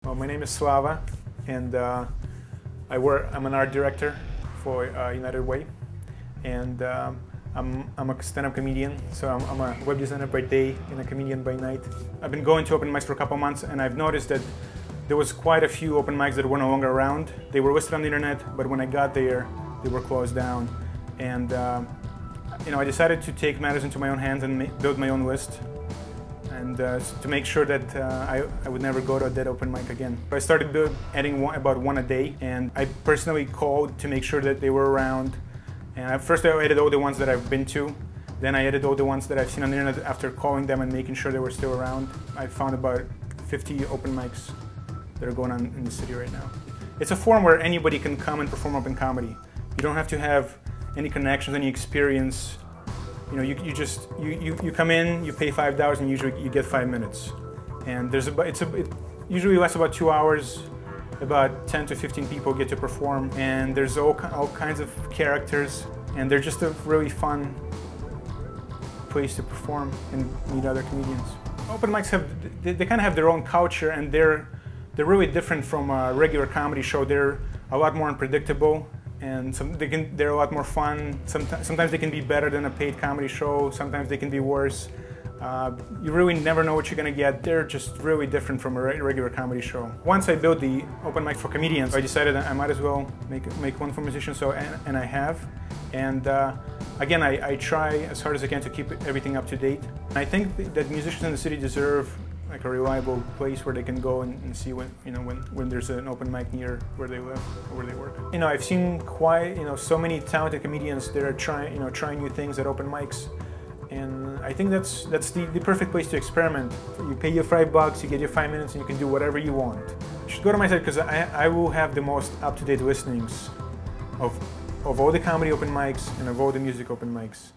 Well, my name is Slava, and I'm an art director for United Way, and I'm a stand-up comedian. So I'm a web designer by day and a comedian by night. I've been going to open mics for a couple months, and I've noticed that there was quite a few open mics that were no longer around. They were listed on the internet, but when I got there, they were closed down. And I decided to take matters into my own hands and build my own list, and to make sure that I would never go to a dead open mic again. I started adding about one a day, and I personally called to make sure that they were around. And first I added all the ones that I've been to, then I added all the ones that I've seen on the internet after calling them and making sure they were still around. I found about 50 open mics that are going on in the city right now. It's a forum where anybody can come and perform open comedy. You don't have to have any connections, any experience. You come in, you pay $5, and usually you get 5 minutes. And it usually lasts about 2 hours. About 10 to 15 people get to perform, and there's all kinds of characters, and they're just a really fun place to perform and meet other comedians. Open mics they kind of have their own culture, and they're really different from a regular comedy show. They're a lot more unpredictable, and they're a lot more fun. Sometimes they can be better than a paid comedy show. Sometimes they can be worse. You really never know what you're going to get. They're just really different from a regular comedy show. Once I built the open mic for comedians, I decided I might as well make one for musicians, and I have. And again, I try as hard as I can to keep everything up to date. I think that musicians in the city deserve like a reliable place where they can go and see when there's an open mic near where they live or where they work. I've seen so many talented comedians that are trying new things at open mics. And I think that's the perfect place to experiment. You pay your $5, you get your 5 minutes, and you can do whatever you want. You should go to my site because I will have the most up-to-date listings of all the comedy open mics and of all the music open mics.